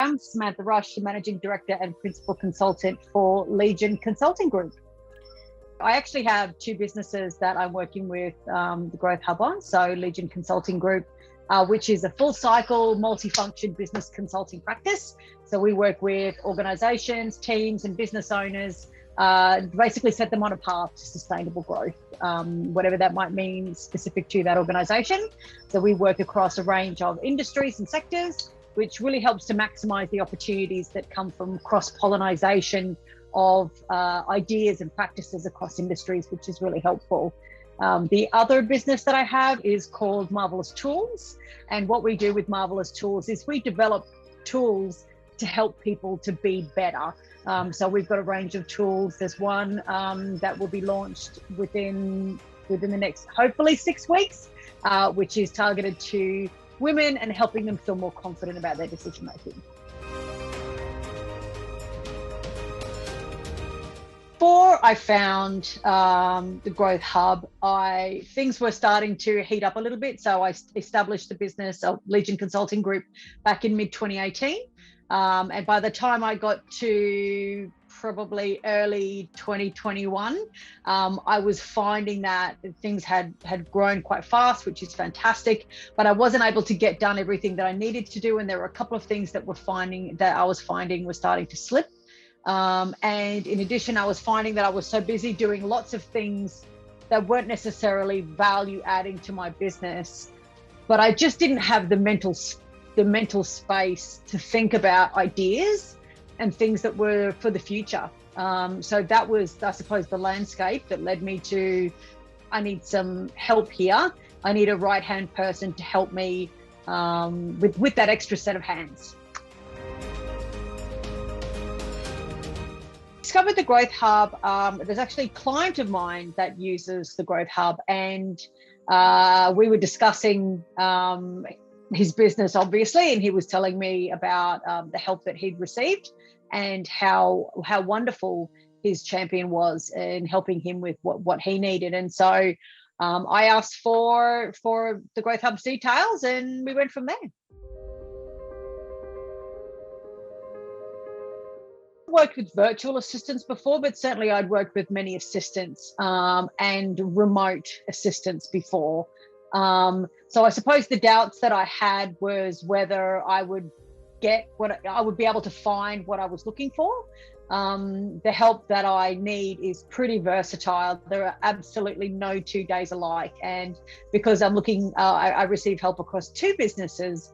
I'm Samantha Rush, the Managing Director and Principal Consultant for LEONG Consulting Group. I actually have two businesses that I'm working with the Growth Hub on. So LEONG Consulting Group, which is a full cycle, multi-function business consulting practice. So we work with organizations, teams, and business owners, basically set them on a path to sustainable growth, whatever that might mean specific to that organization. So we work across a range of industries and sectors, which really helps to maximize the opportunities that come from cross-pollination of ideas and practices across industries, which is really helpful. The other business that I have is called Marvelous Tools. And what we do with Marvelous Tools is we develop tools to help people to be better. So we've got a range of tools. There's one that will be launched within the next, hopefully 6 weeks, which is targeted to women and helping them feel more confident about their decision making. Before I found the Growth Hub, things were starting to heat up a little bit. So I established the business of LEONG Consulting Group back in mid-2018. And by the time I got to probably early 2021, I was finding that things had grown quite fast, which is fantastic, but I wasn't able to get done everything that I needed to do. And there were a couple of things that I was finding were starting to slip. And in addition, I was finding that I was so busy doing lots of things that weren't necessarily value adding to my business, but I just didn't have the mental space to think about ideas and things that were for the future. So that was, I suppose, the landscape that led me to, I need some help here. I need a right-hand person to help me with that extra set of hands. Discovered the Growth Hub. There's actually a client of mine that uses the Growth Hub, and we were discussing his business, obviously, and he was telling me about the help that he'd received and how wonderful his champion was in helping him with what he needed. And so I asked for the Growth Hub's details, and we went from there. Worked with virtual assistants before, but certainly I'd worked with many assistants and remote assistants before. So I suppose the doubts that I had was whether I would get I would be able to find what I was looking for. The help that I need is pretty versatile. There are absolutely no 2 days alike. And because I'm looking, I receive help across two businesses.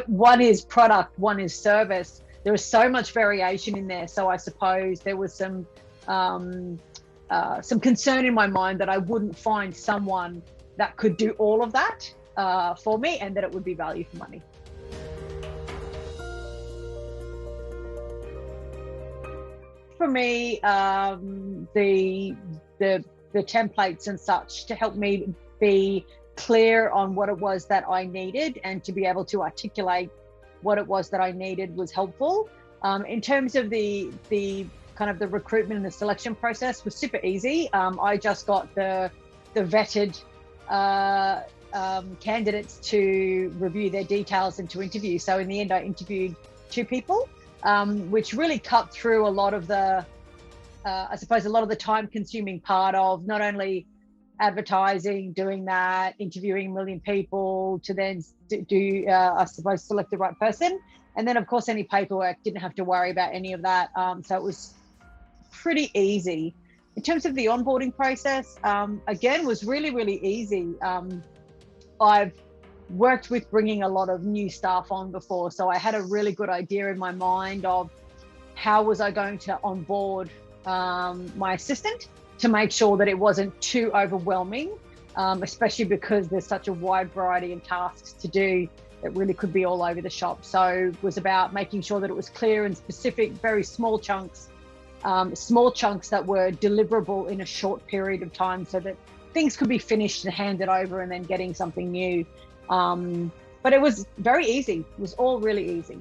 One is product, one is service. There is so much variation in there. So I suppose there was some concern in my mind that I wouldn't find someone that could do all of that for me, and that it would be value for money. For me, the templates and such to help me be clear on what it was that I needed and to be able to articulate what it was that I needed was helpful. In terms of the kind of the recruitment and the selection process was super easy. I just got the vetted candidates to review their details and to interview. So in the end, I interviewed 2 people, which really cut through a lot of the, I suppose, a lot of the time-consuming part of not only advertising, doing that, interviewing a million people to then do, I suppose, select the right person. And then, of course, any paperwork, didn't have to worry about any of that. So it was pretty easy. In terms of the onboarding process, again, was really, really easy. I've worked with bringing a lot of new staff on before, so I had a really good idea in my mind of how was I going to onboard my assistant to make sure that it wasn't too overwhelming, especially because there's such a wide variety of tasks to do that really could be all over the shop. So it was about making sure that it was clear and specific, very small chunks that were deliverable in a short period of time so that things could be finished and handed over and then getting something new. But it was very easy. It was all really easy.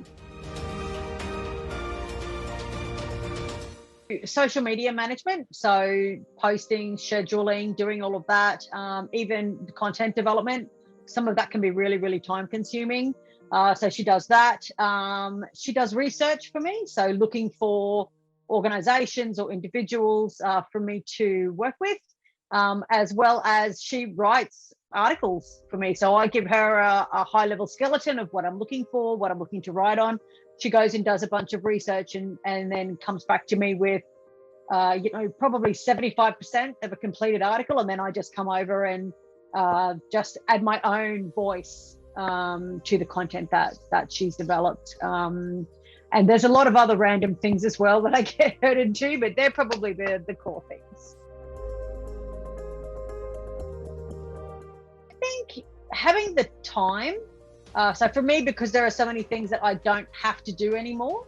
Social media management, so posting, scheduling, doing all of that, even content development. Some of that can be really, really time consuming. So she does that. She does research for me, so looking for organizations or individuals for me to work with, as well as she writes articles for me. So I give her a high-level skeleton of what I'm looking for, what I'm looking to write on. She goes and does a bunch of research and then comes back to me with probably 75% of a completed article, and then I just come over and just add my own voice to the content that she's developed. And there's a lot of other random things as well that I get her to do, but they're probably the core things. I think having the time. So for me, because there are so many things that I don't have to do anymore,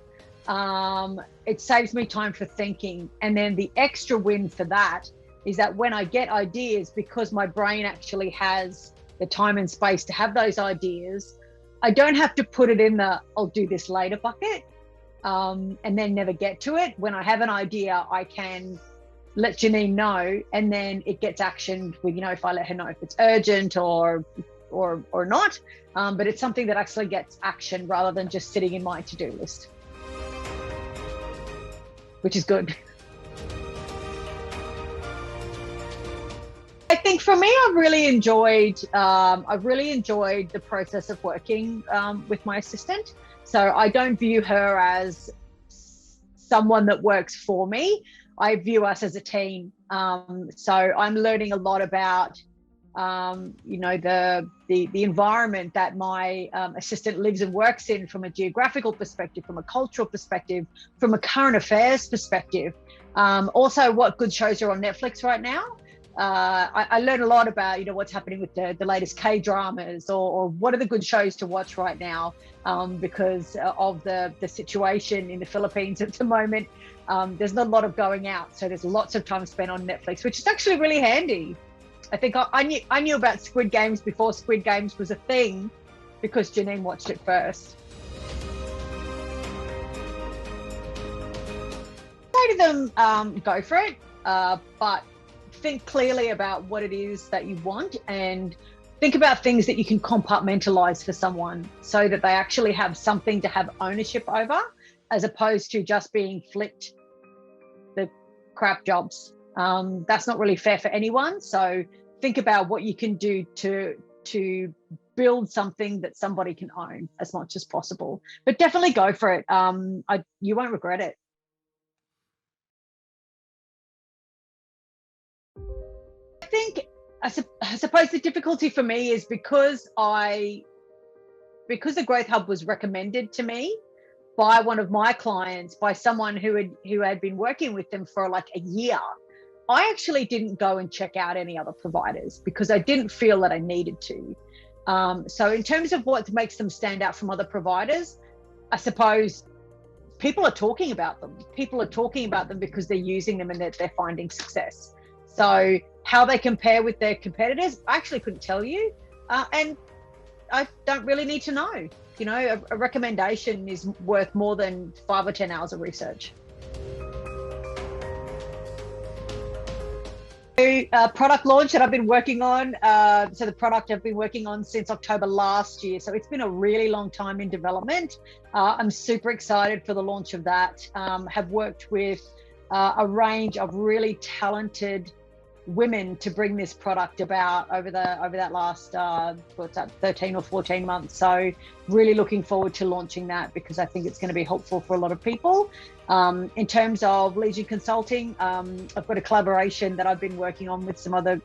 it saves me time for thinking. And then the extra win for that is that when I get ideas, because my brain actually has the time and space to have those ideas, I don't have to put it in the I'll do this later bucket and then never get to it. When I have an idea, I can let Janine know, and then it gets actioned with, if I let her know if it's urgent or not, but it's something that actually gets action rather than just sitting in my to-do list, which is good. I think for me, I've really enjoyed the process of working with my assistant. So I don't view her as someone that works for me. I view us as a team. So I'm learning a lot about the environment that my assistant lives and works in, from a geographical perspective, from a cultural perspective, from a current affairs perspective. Also, what good shows are on Netflix right now. I learn a lot about what's happening with the latest K-dramas, or what are the good shows to watch right now, because of the situation in the Philippines at the moment. There's not a lot of going out, so there's lots of time spent on Netflix, which is actually really handy. I think I knew about Squid Games before Squid Games was a thing, because Janine watched it first. Say to them, go for it, but think clearly about what it is that you want, and think about things that you can compartmentalize for someone, so that they actually have something to have ownership over, as opposed to just being flicked the crap jobs. That's not really fair for anyone. So think about what you can do to build something that somebody can own as much as possible. But definitely go for it. You won't regret it. I think, I suppose the difficulty for me is because the Growth Hub was recommended to me by one of my clients, by someone who had been working with them for like a year. I actually didn't go and check out any other providers because I didn't feel that I needed to. So in terms of what makes them stand out from other providers, I suppose people are talking about them. People are talking about them because they're using them and they're finding success. So how they compare with their competitors, I actually couldn't tell you. And I don't really need to know. A recommendation is worth more than 5 or 10 hours of research. Product launch that I've been working on. So the product I've been working on since October last year. So it's been a really long time in development. I'm super excited for the launch of that. Have worked with a range of really talented women to bring this product about over that last 13 or 14 months. So really looking forward to launching that, because I think it's going to be helpful for a lot of people. In terms of Legion Consulting, I've got a collaboration that I've been working on with some other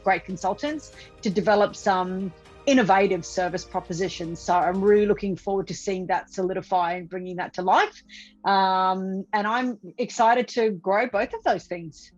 great consultants to develop some innovative service propositions. So I'm really looking forward to seeing that solidify and bringing that to life. And I'm excited to grow both of those things.